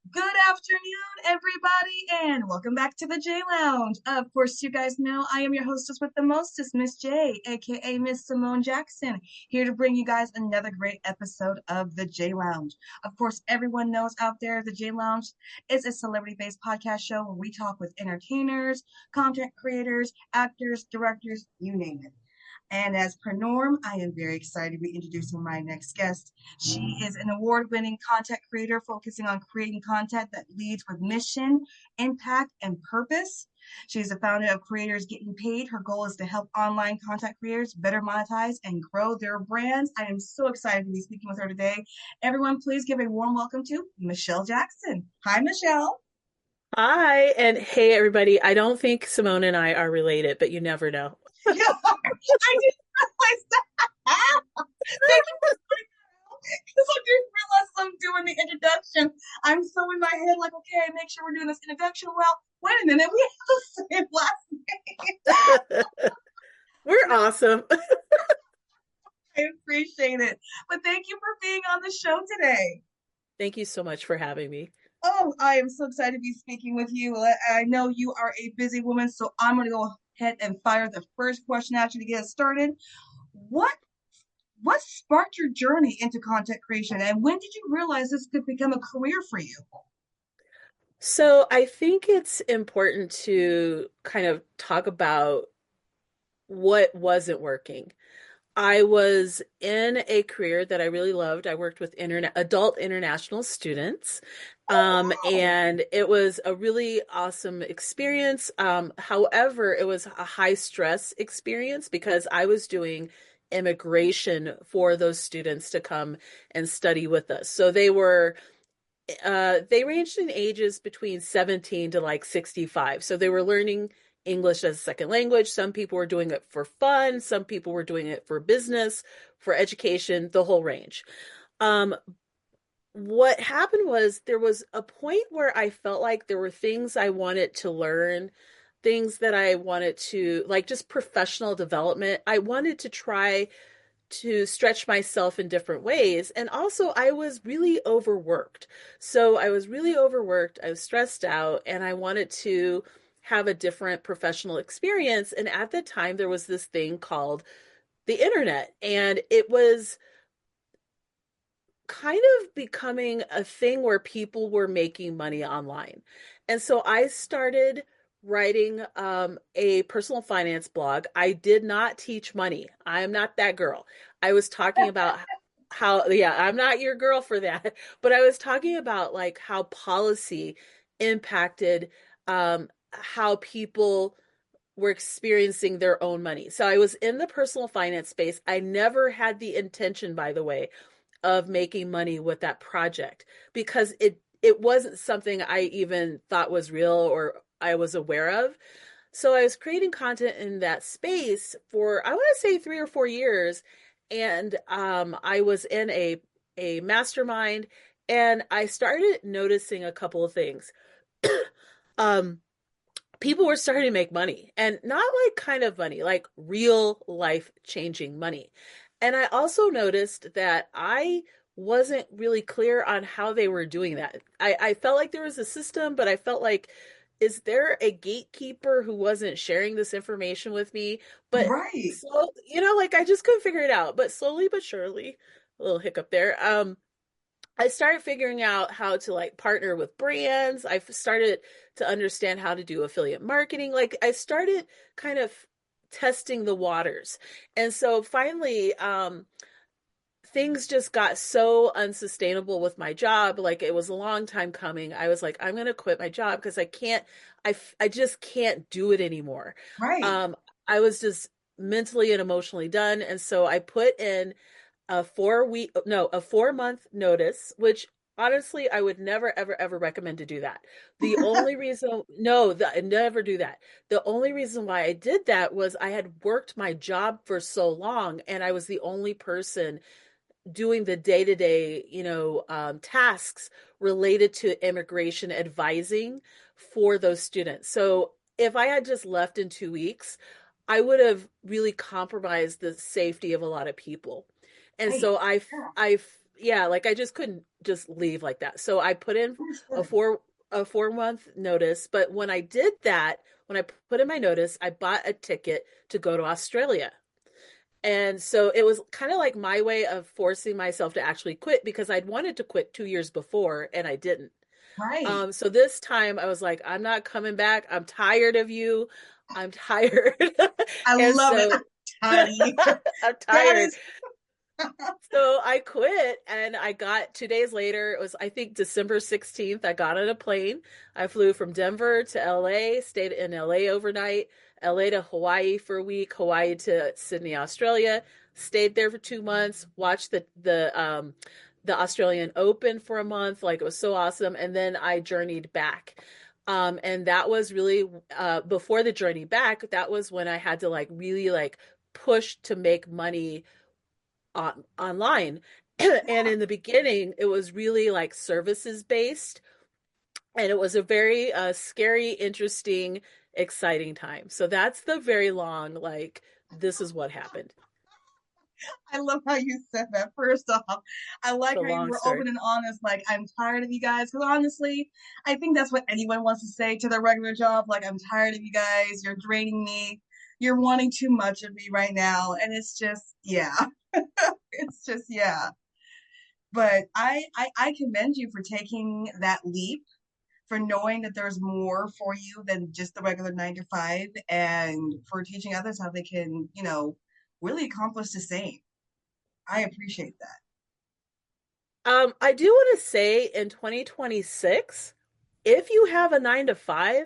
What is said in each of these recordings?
Good afternoon, everybody, and welcome back to the J Lounge. Of course, you guys know I am your hostess with the mostest, Miss J, aka Miss Simone Jackson, here to bring you guys another great episode of the J Lounge. Of course, everyone knows out there the J Lounge is a celebrity-based podcast show where we talk with entertainers, content creators, actors, directors, you name it. And as per norm, I am very excited to be introducing my next guest. She is an award winning content creator focusing on creating content that leads with mission, impact, and purpose. She's the founder of Creators Getting Paid. Her goal is to help online content creators better monetize and grow their brands. I am so excited to be speaking with her today. Everyone, please give a warm welcome to Michelle Jackson. Hi, Michelle. Hi, and hey, everybody. I don't think Simone and I are related, but you never know. I didn't realize that. Thank you for because I didn't realize I'm doing the introduction. I'm so in my head, like, okay, make sure we're doing this introduction. Well, wait a minute, we have the same last name. We're awesome. I appreciate it. But thank you for being on the show today. Thank you so much for having me. Oh, I am so excited to be speaking with you. I know you are a busy woman, so I'm going to go ahead and fire the first question at you to get us started. What what sparked your journey into content creation, and when did you realize this could become a career for you? So I think it's important to kind of talk about what wasn't working. I was in a career that I really loved. I worked with adult international students, Oh, wow. and it was a really awesome experience. However, it was a high stress experience because I was doing immigration for those students to come and study with us. So they ranged in ages between 17 to like 65. So they were learning English as a second language. Some people were doing it for fun, some people were doing it for business, for education, the whole range. Um, what happened was there was a point where I felt like there were things I wanted to learn, things that I wanted to, like just professional development. I wanted to try to stretch myself in different ways. And also, I was really overworked. So I was really overworked. I was stressed out, and I wanted to have a different professional experience. And at the time, there was this thing called the internet, and it was kind of becoming a thing where people were making money online. And so I started writing a personal finance blog. I did not teach money. I am not that girl. I was talking about how, yeah, I'm not your girl for that, but I was talking about like how policy impacted how people were experiencing their own money. So I was in the personal finance space. I never had the intention, by the way, of making money with that project because it wasn't something I even thought was real or I was aware of. So I was creating content in that space for I want to say 3 or 4 years, and I was in a mastermind, and I started noticing a couple of things. um, People were starting to make money, and not like kind of money, like real life changing money. And I also noticed that I wasn't really clear on how they were doing that. I felt like there was a system, but I felt like, is there a gatekeeper who wasn't sharing this information with me? But Right. so, like I just couldn't figure it out. But slowly but surely, a little hiccup there. I started figuring out how to like partner with brands. I started to understand how to do affiliate marketing. Like I started kind of testing the waters. And so finally, things just got so unsustainable with my job. Like it was a long time coming. I was like, I'm going to quit my job because I just can't do it anymore. Right. Um, I was just mentally and emotionally done. And so I put in a 4 month notice, which honestly I would never ever ever recommend to do that. The only reason, no, I never do that. The only reason why I did that was I had worked my job for so long, and I was the only person doing the day-to-day, tasks related to immigration advising for those students. So if I had just left in 2 weeks, I would have really compromised the safety of a lot of people. And Right. so Yeah. yeah, like I just couldn't just leave like that. So I put in a Understood. 4 month notice, but when I did that, when I put in my notice, I bought a ticket to go to Australia. And so it was kind of like my way of forcing myself to actually quit because I'd wanted to quit 2 years before and I didn't. Right. So this time I was like, I'm not coming back. I'm tired of you. I'm tired. I And love it. so I'm tired of you. I'm That tired. is So I quit and I got 2 days later, it was I think December 16th, I got on a plane. I flew from Denver to LA, stayed in LA overnight, LA to Hawaii for a week, Hawaii to Sydney, Australia, stayed there for 2 months, watched the Australian Open for a month, like it was so awesome, and then I journeyed back. And that was really before the journey back, that was when I had to like really like push to make money online. And in the beginning, it was really like services based, and it was a very scary, interesting, exciting time. So that's the very long, like, this is what happened. I love how you said that. First off, I like The how you long were story. open and honest. Like, I'm tired of you guys. Because honestly, I think that's what anyone wants to say to their regular job. Like, I'm tired of you guys. You're draining me. You're wanting too much of me right now. And it's just, yeah. It's just, yeah. But I commend you for taking that leap, for knowing that there's more for you than just the regular 9 to 5, and for teaching others how they can, really accomplish the same. I appreciate that. I do want to say in 2026, if you have a 9 to 5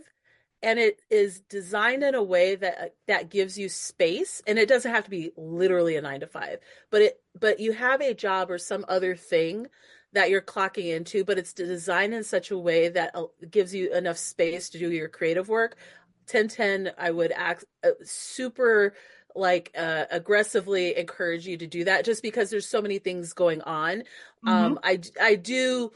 and it is designed in a way that gives you space, and it doesn't have to be literally a 9 to 5, but you have a job or some other thing that you're clocking into, but it's designed in such a way that gives you enough space to do your creative work. 1010, I would act super like aggressively encourage you to do that just because there's so many things going on. Hmm. I do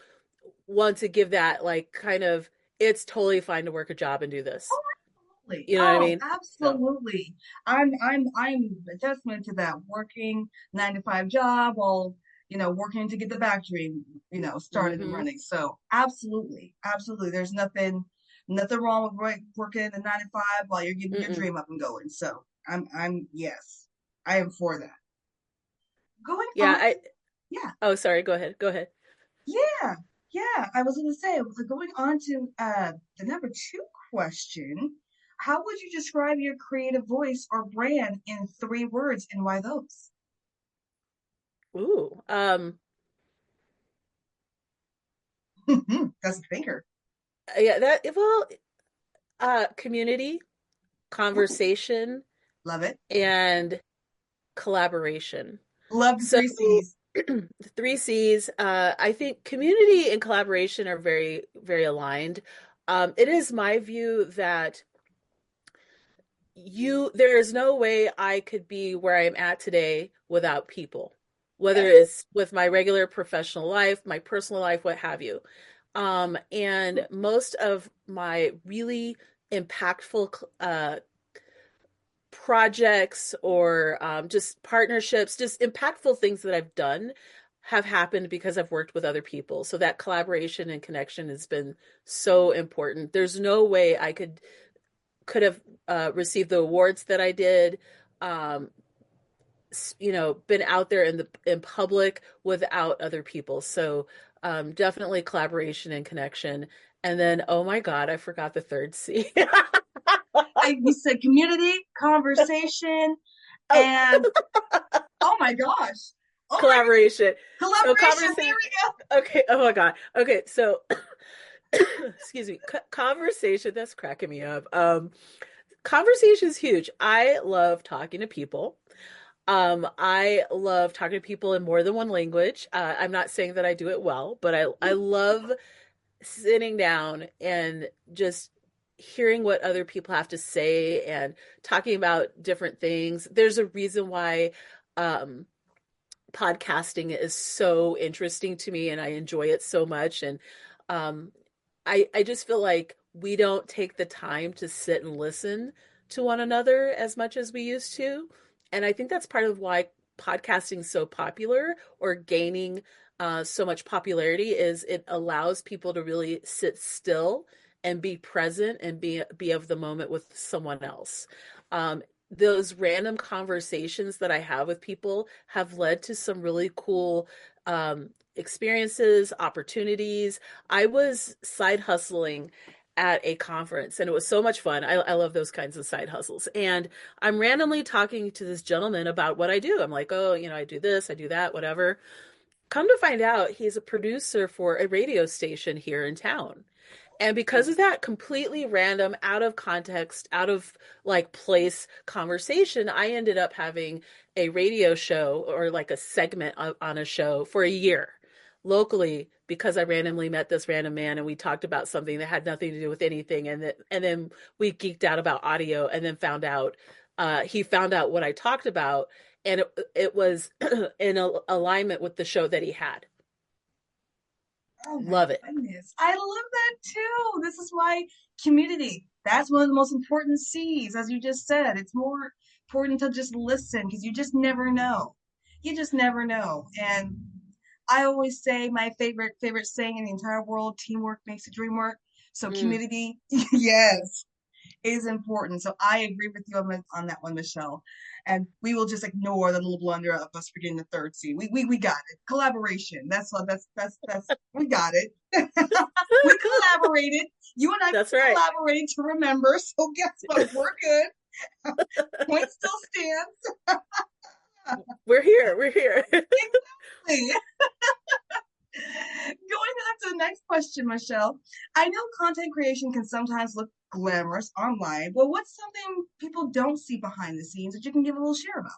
want to give that like kind of, it's totally fine to work a job and do this. Absolutely. You know what I Oh, mean? So, absolutely. I'm a testament to that. Working 9 to 5 job while, working to get the factory, started and hmm running. So absolutely, absolutely. There's nothing wrong with working the 9 to 5 while you're getting your mm-mm. dream up and going. So yes, I am for that. Going Yeah, on I to, yeah, oh sorry, go ahead. Go ahead. yeah, yeah. I was going to say, going on to the number two question. How would you describe your creative voice or brand in 3 words, and why those? Ooh. That's a thinker. Yeah, that well, community, Ooh, conversation, love it. and collaboration. Love the So 3 C's. the 3 C's, I think community and collaboration are very, very aligned. It is my view that there is no way I could be where I'm at today without people, whether Yes. it's with my regular professional life, my personal life, what have you. And most of my really impactful projects or just partnerships, just impactful things that I've done have happened because I've worked with other people. So that collaboration and connection has been so important. There's no way I could have received the awards that I did, um, been out there in public without other people. So definitely collaboration and connection. And then, oh my God, I forgot the third C. You said community, conversation, Oh, and oh my gosh. Oh my goodness. collaboration. So Collaboration. There conversation. we go. Okay. Oh my God. Okay. So, excuse me. Conversation. That's cracking me up. Conversation is huge. I love talking to people. I love talking to people in more than one language. I'm not saying that I do it well, but I love sitting down and just hearing what other people have to say and talking about different things. There's a reason why um, podcasting is so interesting to me and I enjoy it so much. And um, I just feel like we don't take the time to sit and listen to one another as much as we used to. And I think that's part of why podcasting is so popular or gaining so much popularity is it allows people to really sit still and be present and be of the moment with someone else. Those random conversations that I have with people have led to some really cool experiences, opportunities. I was side hustling at a conference and it was so much fun. I love those kinds of side hustles. And I'm randomly talking to this gentleman about what I do. I'm like, oh, I do this, I do that, whatever. Come to find out, he's a producer for a radio station here in town. And because of that completely random, out of context, out of like place conversation, I ended up having a radio show or like a segment on a show for a year locally because I randomly met this random man and we talked about something that had nothing to do with anything. And then we geeked out about audio and then found out, he found out what I talked about and it was in alignment with the show that he had. Oh my Love it. goodness. I love that too. This is why community, that's one of the most important C's, as you just said. It's more important to just listen because you just never know. You just never know. And I always say my favorite saying in the entire world, teamwork makes the dream work. So Mm. community, yes, is important. So I agree with you on that one, Michelle. And we will just ignore the little blunder of us forgetting the third C. We got it. Collaboration. That's what that's we got it. We collaborated. You and I That's right. collaborated to remember. So guess what? We're good. Point still stands. We're here. We're here. Exactly. Going on to the next question, Michelle. I know content creation can sometimes look glamorous online, but what's something people don't see behind the scenes that you can give a little share about?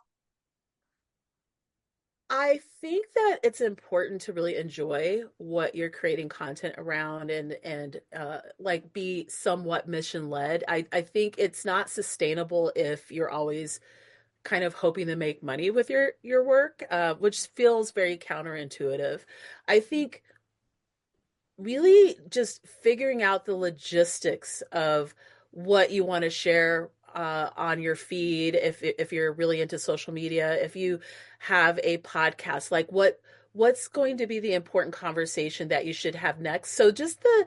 I think that it's important to really enjoy what you're creating content around and like be somewhat mission led. I think it's not sustainable if you're always kind of hoping to make money with your work, which feels very counterintuitive. I think really just figuring out the logistics of what you want to share on your feed if you're really into social media, if you have a podcast, like what's going to be the important conversation that you should have next. So just the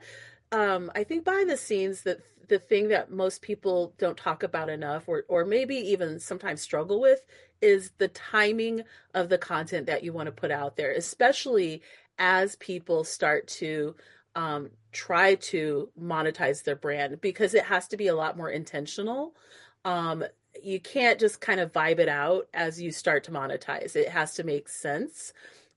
I think behind the scenes that the thing that most people don't talk about enough or maybe even sometimes struggle with is the timing of the content that you want to put out there, especially as people start to try to monetize their brand because it has to be a lot more intentional. Um, you can't just kind of vibe it out as you start to monetize. It has to make sense,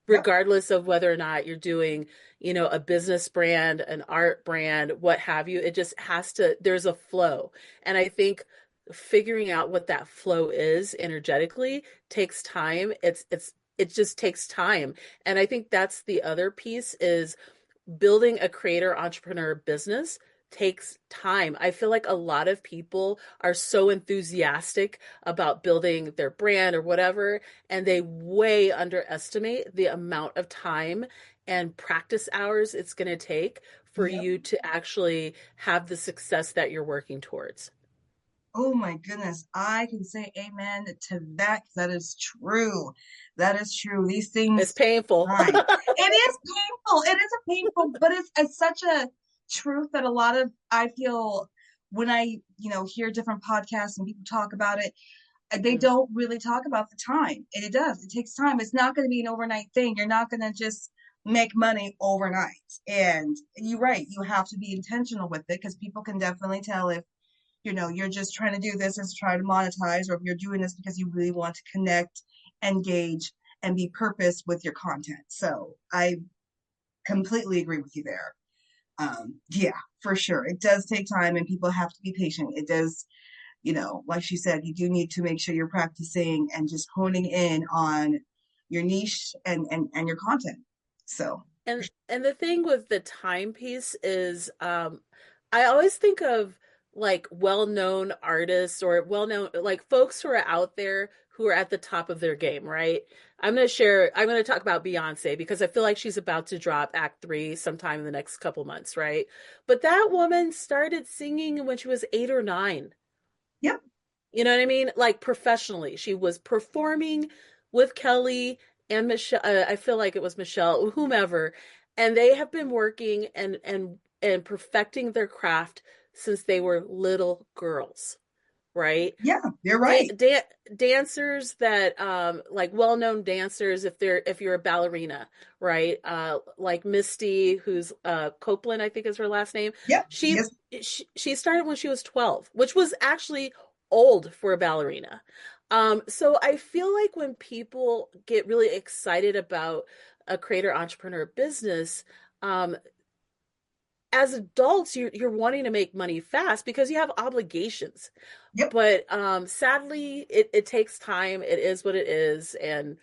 Yep. regardless of whether or not you're doing, a business brand, an art brand, what have you. It just has to, there's a flow. And I think figuring out what that flow is energetically takes time. It just takes time. And I think that's the other piece is building a creator entrepreneur business takes time. I feel like a lot of people are so enthusiastic about building their brand or whatever, and they way underestimate the amount of time and practice hours it's going to take for Yep. you to actually have the success that you're working towards. Oh my goodness. I can say amen to that 'cause that is true. That is true. These It's things painful. time. It is painful. It is a painful, but it's such a truth that a lot of I feel when I, hear different podcasts and people talk about it, they Mm, don't really talk about the time. And it does. It takes time. It's not going to be an overnight thing. You're not going to just make money overnight. And you're right. You have to be intentional with it because people can definitely tell if you're just trying to do this as try to monetize, or if you're doing this because you really want to connect, engage, and be purpose with your content. So I completely agree with you there. Yeah, for sure. It does take time and people have to be patient. It does, like she said, you do need to make sure you're practicing and just honing in on your niche and your content. So and the thing with the timepiece is I always think of like well-known artists or well-known like folks who are out there who are at the top of their game, right? I'm going to talk about Beyonce because I feel like she's about to drop Act 3 sometime in the next couple months, right? But that woman started singing when she was 8 or 9. yep. You know what I mean? Like professionally. She was performing with Kelly. and Michelle, I feel like it was Michelle, whomever, and they have been working and perfecting their craft since they were little girls, right? Yeah, you're Dan right. dan dancers that like well-known dancers if you're a ballerina, right? Like Misty, who's Copeland, I think is her last name. Yep. She Yes. she started when she was 12, which was actually old for a ballerina. So I feel like when people get really excited about a creator entrepreneur business, um, as adults, you're wanting to make money fast because you have obligations. Yep. But sadly, it takes time. It is what it is, and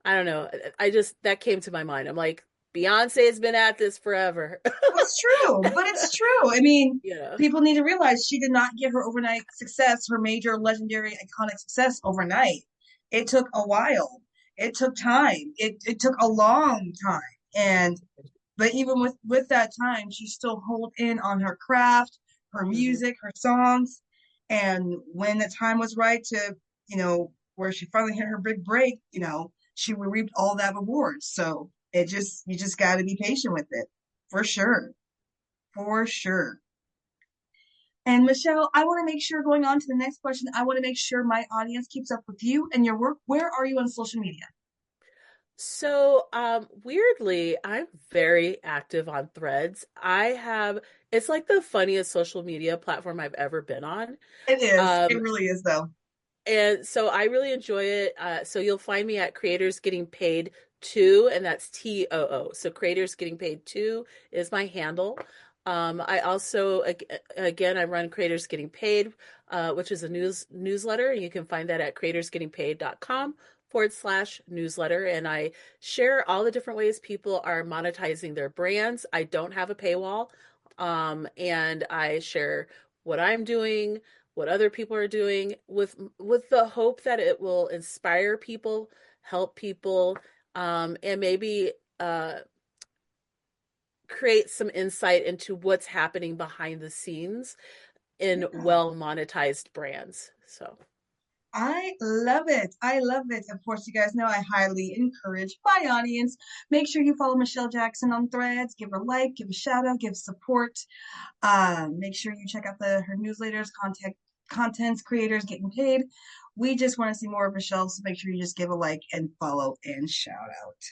I don't know. I just that came to my mind. I'm like, Beyonce's been at this forever. It's true, but it's true. I mean, Yeah. people need to realize she did not get her overnight success, her major, legendary, iconic success overnight. It took a while. It took time. It took a long time. And but even with that time, she still honed in on her craft, her Hmm. music, her songs. And when the time was right to, where she finally hit her big break, she reaped all that rewards. So you just got to be patient with it, for sure, for sure. And Michelle, I want to make sure going on to the next question, I want to make sure my audience keeps up with you and your work. Where are you on social media? So, weirdly, I'm very active on Threads. It's like the funniest social media platform I've ever been on. It is. Um, It really is, though. And so I really enjoy it. So you'll find me at Creators Getting Paid Too, and that's TOO. So Creators Getting Paid Too is my handle. I also, again, I run Creators Getting Paid, which is a newsletter. You can find that at creatorsgettingpaid.com/newsletter. And I share all the different ways people are monetizing their brands. I don't have a paywall. And I share what I'm doing, what other people are doing with the hope that it will inspire people, help people, and maybe create some insight into what's happening behind the scenes in Yeah. well monetized brands. So I love it. I love it. Of course, you guys know I highly encourage my audience. Make sure you follow Michelle Jackson on Threads. Give her a like, give a shout out, give support. Make sure you check out her newsletters, contents creators getting paid. We just want to see more of Michelle, so make sure you just give a like and follow and shout out.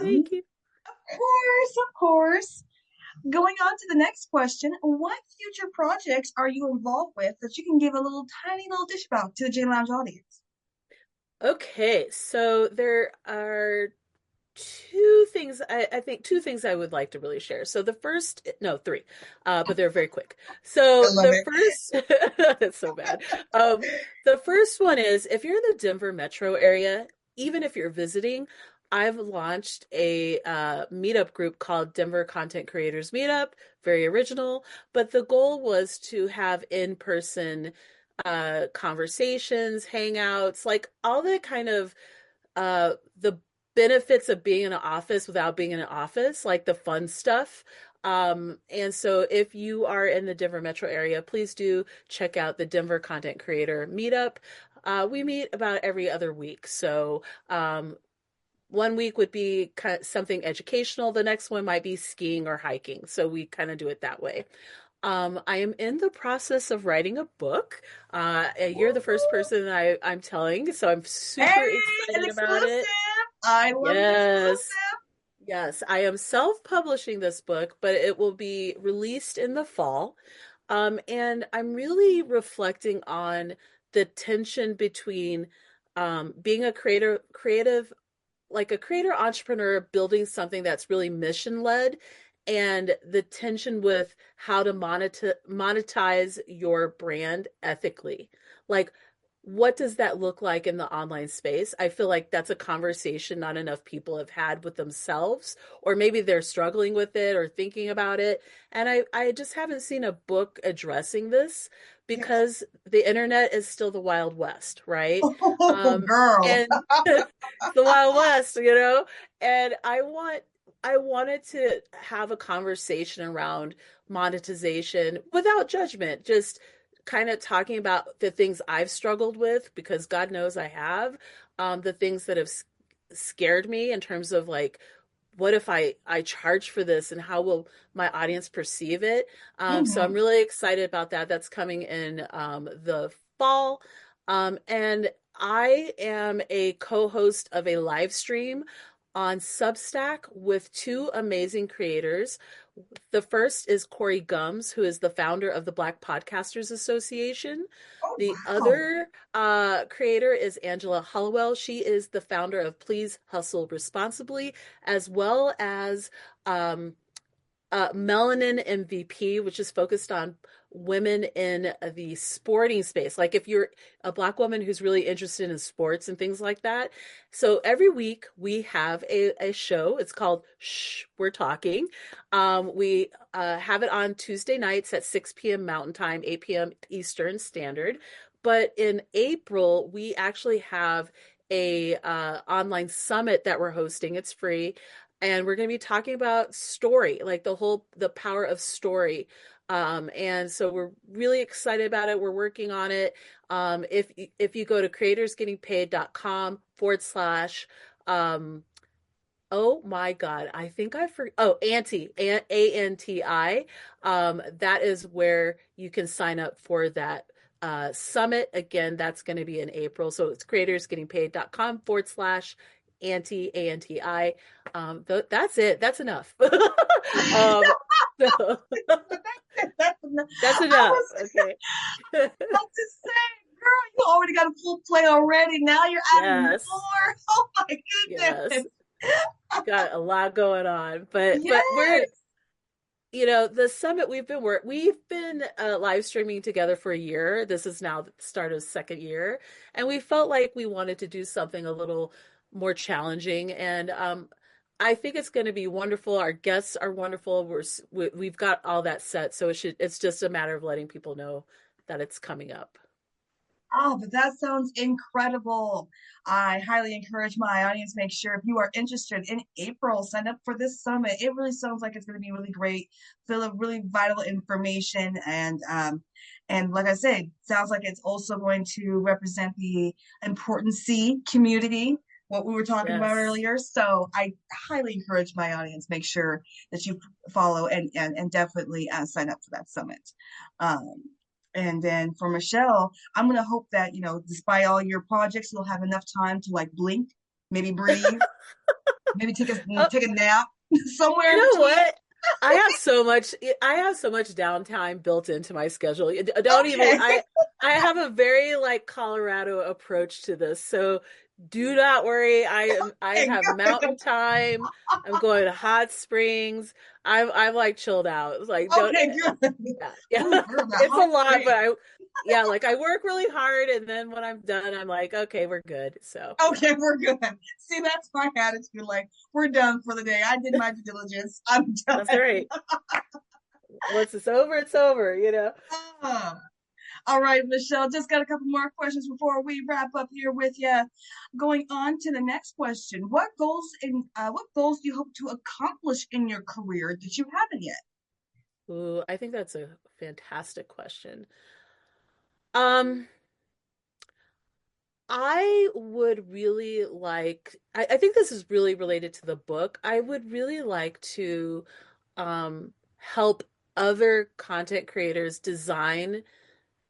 thank you. Of course. Going on to the next question, what future projects are you involved with that you can give a little tiny little dish about to the J Lounge audience? Okay, so there are two things I think two things I would like to really share. So the first, no, three, but they're very quick. I So love the it. first, that's so bad. The first one is if you're in the Denver metro area, even if you're visiting, I've launched a meetup group called Denver Content Creators Meetup. Very original, but the goal was to have in-person conversations, hangouts, like all the kind of the benefits of being in an office without being in an office, like the fun stuff. And so if you are in the Denver metro area, please do check out the Denver Content Creator Meetup. We meet about every other week. So one week would be kind of something educational. The next one might be skiing or hiking. So we kind of do it that way. I am in the process of writing a book. You're the first person I'm telling, so I'm super Hey, an excited about exclusive. it. I love an Yes, exclusive. yes, I am self-publishing this book, but it will be released in the fall. And I'm really reflecting on the tension between being a creative like a creator entrepreneur building something that's really mission led and the tension with how to monetize your brand ethically. Like, what does that look like in the online space? I feel like that's a conversation not enough people have had with themselves, or maybe they're struggling with it or thinking about it. And I just haven't seen a book addressing this Yes. because the internet is still the Wild West, right? Oh, girl. And it's the Wild West, you know? And I wanted to have a conversation around monetization without judgment, just kind of talking about the things I've struggled with because God knows I have, the things that have scared me in terms of like, what if I charge for this and how will my audience perceive it? So I'm Hmm. really excited about that. That's coming in the fall. And I am a co-host of a live stream on Substack with two amazing creators. The first is Corey Gums, who is the founder of the Black Podcasters Association. Oh, The wow. other creator is Angela Hollowell. She is the founder of Please Hustle Responsibly, as well as um, Melanin MVP, which is focused on women in the sporting space. Like if you're a Black woman who's really interested in sports and things like that. So every week we have a show. It's called Shh, We're Talking. We have it on Tuesday nights at 6 p.m. Mountain Time, 8 p.m. Eastern Standard. But in April, we actually have a online summit that we're hosting. It's free, and we're going to be talking about story, like the power of story. And so we're really excited about it. We're working on it. If you go to creatorsgettingpaid.com/, um, oh my God, I think I forgot. Oh, ANTI. That is where you can sign up for that summit. Again, that's going to be in April. So it's creatorsgettingpaid.com/anti. That's it. That's enough. um, so that's I enough. was Okay. about to say, girl, you already got a full play already. Now you're adding Yes. more. Oh my Yes. goodness. We got a lot going on, but we're Yes. the summit we've been live streaming together for a year. This is now the start of second year, and we felt like we wanted to do something a little more challenging. And I think it's going to be wonderful. Our guests are wonderful. We've got all that set, so it's just a matter of letting people know that it's coming up. Oh, but that sounds incredible. I highly encourage my audience, make sure if you are interested in April, sign up for this summit. It really sounds like it's going to be really great, full of really vital information. And like I said, sounds like it's also going to represent the important C community, what we were talking about Yes. earlier. So I highly encourage my audience, make sure that you follow and definitely sign up for that summit. Um, and then for Michelle, I'm gonna hope that, despite all your projects, you'll have enough time to like blink, maybe breathe, maybe take a nap somewhere You in know between. what? I have so much downtime built into my schedule. Don't even Okay. I have a very like Colorado approach to this. So do not worry. I Okay, have mountain good. time. I'm going to hot springs. I'm like chilled out. It's like don't Okay, good. yeah. Yeah. Ooh, girl, that It's a hot lot, but spring. like I work really hard and then when I'm done, I'm like, okay, we're good. So, yeah. Okay, we're good. See, that's my attitude. Like, we're done for the day. I did my due diligence. I'm done. That's all right. Once it's over. Ah. All right, Michelle, just got a couple more questions before we wrap up here with you. Going on to the next question. What goals do you hope to accomplish in your career that you haven't yet? Ooh, I think that's a fantastic question. Um, I would really like, I think this is really related to the book. I would really like to help other content creators design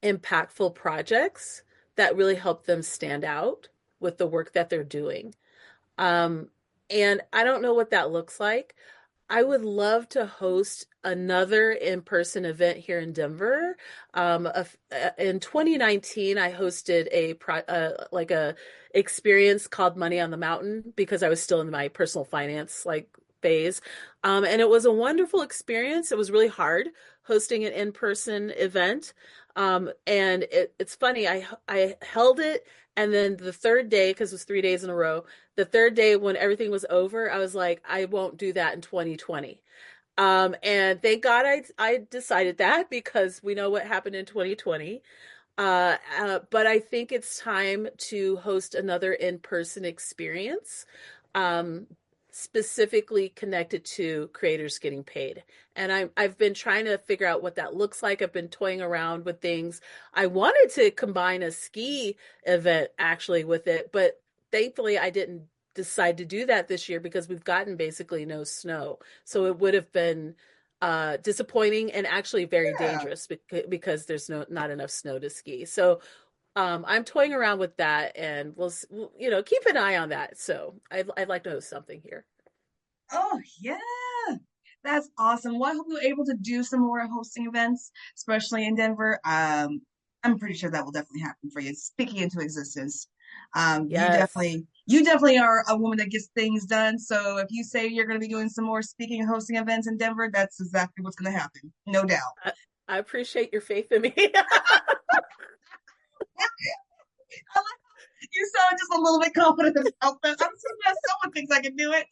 impactful projects that really help them stand out with the work that they're doing. Um, and I don't know what that looks like. I would love to host another in-person event here in Denver. In 2019, I hosted like a experience called Money on the Mountain because I was still in my personal finance like phase, and it was a wonderful experience. It was really hard hosting an in-person event, and it's funny. I held it, and then the third day, because it was 3 days in a row, the third day when everything was over, I was like, I won't do that in 2020. And thank God I decided that because we know what happened in 2020. But I think it's time to host another in-person experience, um, specifically connected to creators getting paid. And I've been trying to figure out what that looks like. I've been toying around with things. I wanted to combine a ski event actually with it, but thankfully I didn't decide to do that this year because we've gotten basically no snow. So it would have been disappointing and actually very Yeah. dangerous because there's not enough snow to ski. So I'm toying around with that, and keep an eye on that. So I'd like to know something here. Oh, yeah. That's awesome. Well, I hope you're able to do some more hosting events, especially in Denver. I'm pretty sure that will definitely happen for you. Speaking into existence. Yes, You definitely are a woman that gets things done. So if you say you're going to be doing some more speaking and hosting events in Denver, that's exactly what's going to happen. No doubt. I, I appreciate your faith in me. You sound just a little bit confident about that. I'm so glad someone thinks I can do it.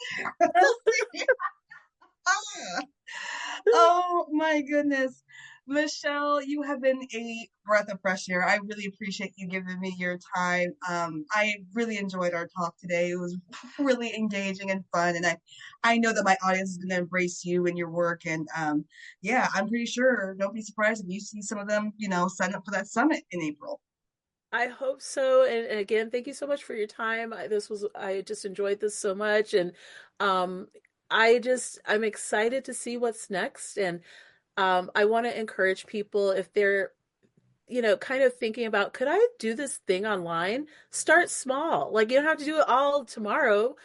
Oh my goodness. Michelle, you have been a breath of fresh air. I really appreciate you giving me your time. I really enjoyed our talk today. It was really engaging and fun, and I know that my audience is going to embrace you and your work. And yeah, I'm pretty sure. Don't be surprised if you see some of them, sign up for that summit in April. I hope so. And again, thank you so much for your time. I just enjoyed this so much. And um, I'm excited to see what's next. And I want to encourage people if they're, kind of thinking about, could I do this thing online? Start small. Like you don't have to do it all tomorrow.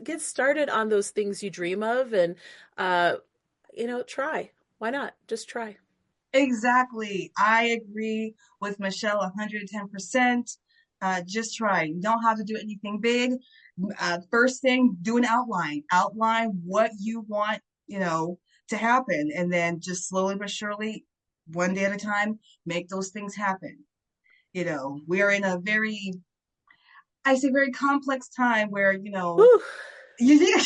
Get started on those things you dream of and, uh, try. Why not? Just try. Exactly. I agree with Michelle 110%. Just try. You don't have to do anything big. First thing, do an outline. Outline what you want, to happen. And then just slowly but surely, one day at a time, make those things happen. We are in a I say very complex time where, Whew. you think,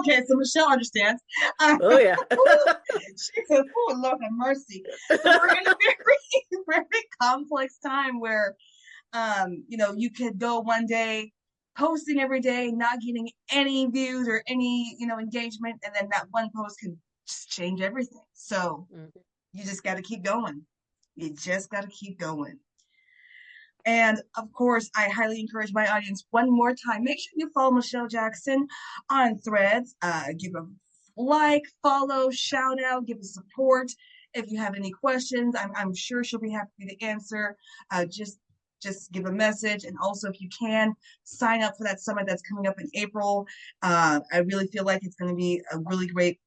okay, so Michelle understands. Oh yeah. She says, oh, Lord have mercy. So we're in a very, very complex time where, you could go one day posting every day, not getting any views or any, engagement, and then that one post can just change everything. So Mhm. you just got to keep going. You just got to keep going. And of course, I highly encourage my audience one more time. Make sure you follow Michelle Jackson on Threads. Give a like, follow, shout out, give us support. If you have any questions, I'm sure she'll be happy to answer. Just give a message, and also if you can sign up for that summit that's coming up in April. I really feel like it's going to be a really great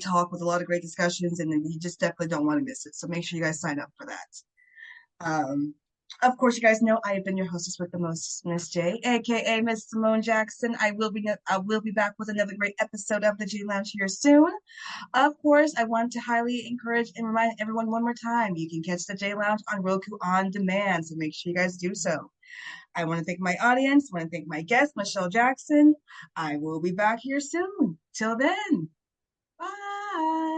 talk with a lot of great discussions, and you just definitely don't want to miss it. So make sure you guys sign up for that. Um, of course, you guys know I have been your hostess with the most, Miss J, aka Miss Simone Jackson. I will be back with another great episode of the J Lounge here soon. Of course, I want to highly encourage and remind everyone one more time, you can catch the J Lounge on Roku on demand, so make sure you guys do so. I want to thank my audience. I want to thank my guest, Michelle Jackson. I will be back here soon. Till then, bye.